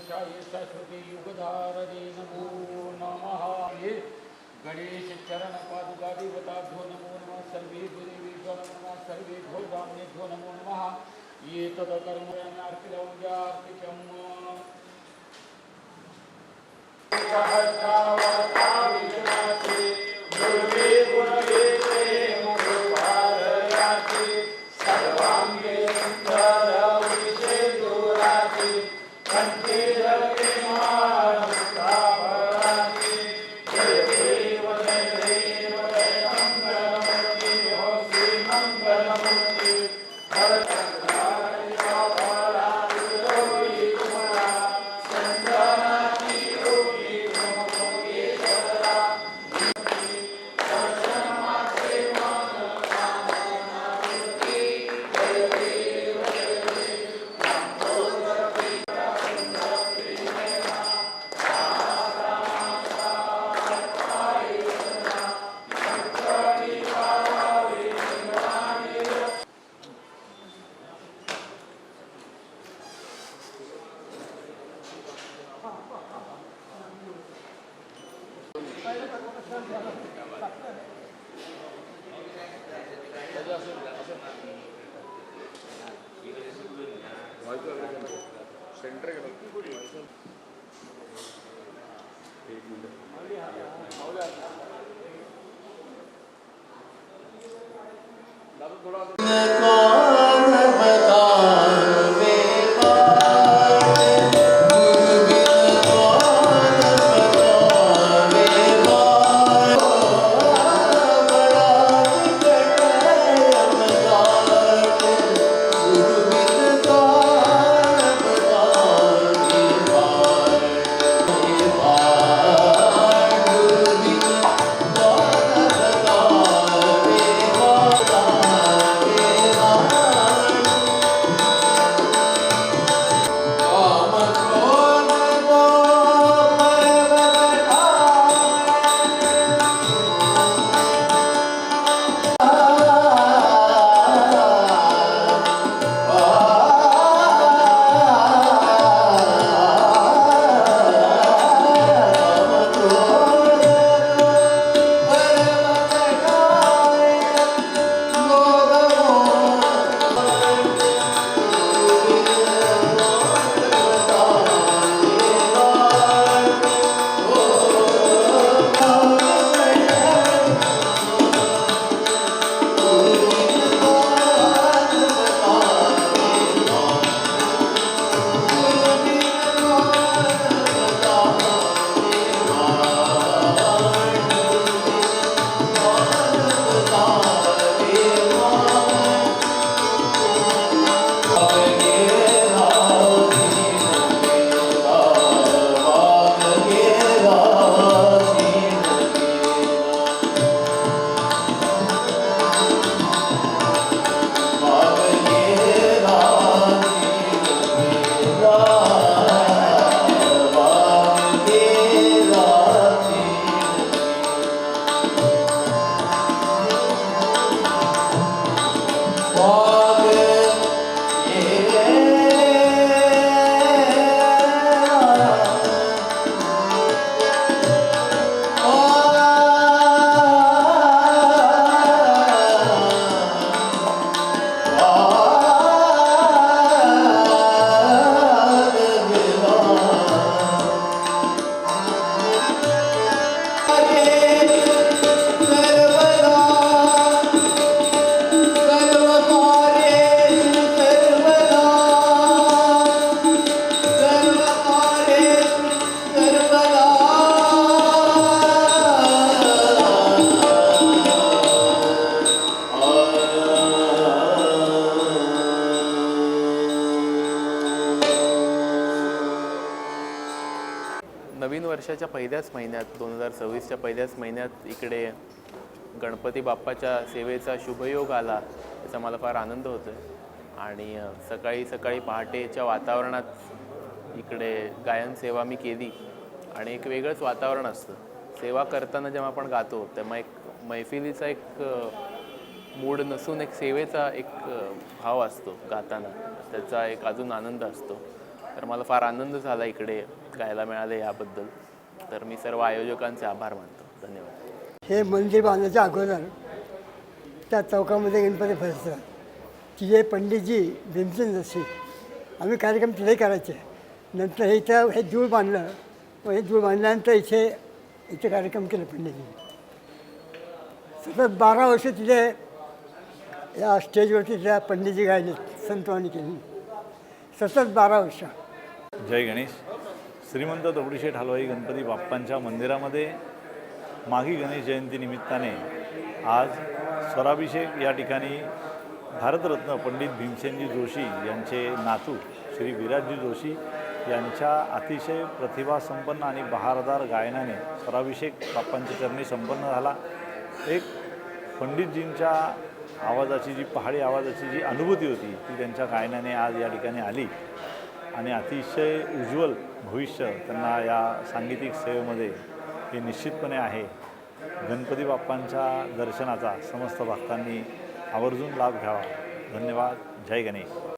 गणेशाय शाश्वती युगधारणे नमो नमः। गणेश चरण पादुका देवताभ्यो नमो नमः। सर्वे देवेभ्यो नमो नमः। सर्वेभ्यो ब्राह्मणेभ्यो नमो नमः। ये तदकर्मयार्पितम् नवीन वर्षाच्या पहिल्याच महिन्यात 2026च्या पहिल्याच महिन्यात इकडे गणपती बाप्पाच्या सेवेचा शुभयोग आला, याचा मला फार आनंद होतो आहे। आणि सकाळी सकाळी पहाटेच्या वातावरणात इकडे गायन सेवा मी केली आणि एक वेगळंच वातावरण असतं। सेवा करताना जेव्हा आपण गातो तेव्हा एक मैफिलीचा एक मूड नसून एक सेवेचा एक भाव असतो गाताना, त्याचा एक अजून आनंद असतो। तर मला फार आनंद झाला इकडे गायला मिळाले याबद्दल. तर मी सर्व आयोजकांचे आभार मानतो. धन्यवाद. हे मंदिर बांधण्याच्या अगोदर त्या चौकामध्ये गणपती बसतात. तिथे पंडितजी भीमसेन जोशी आम्ही कार्यक्रम तिथे करायचे. नंतर हे दूळ बांधलं. हे दूळ बांधल्यानंतर इथे कार्यक्रम केले पंडितजी. सतत 12 वर्ष तिथे या स्टेजवरती त्या पंडितजी गायले, संतवाणी केली. सतत 12 वर्ष. जय गणेश. श्रीमंत दगडूशेठ हलवाई गणपती बाप्पांच्या मंदिरामध्ये माघी गणेश जयंती निमित्ताने आज स्वराभिषेक या ठिकाणी भारतरत्न पंडित भीमसेनजी जोशी यांचे नातू श्री विराजजी जोशी यांच्या अतिशय प्रतिभासंपन्न आणि बहारदार गायनाने स्वराभिषेक बाप्पांच्या चरणी संपन्न झाला. एक पंडितजींच्या आवाजाची जी पहाडी आवाजाची जी अनुभूती होती ती त्यांच्या गायनाने आज या ठिकाणी आली आणि अतिशय उज्ज्वल भविष्य त्यांना या सांगीतिक सेवेमध्ये हे निश्चितपणे आहे. गणपती बाप्पांच्या दर्शनाचा समस्त भक्तांनी आवर्जून लाभ घ्यावा. धन्यवाद. जय गणेश.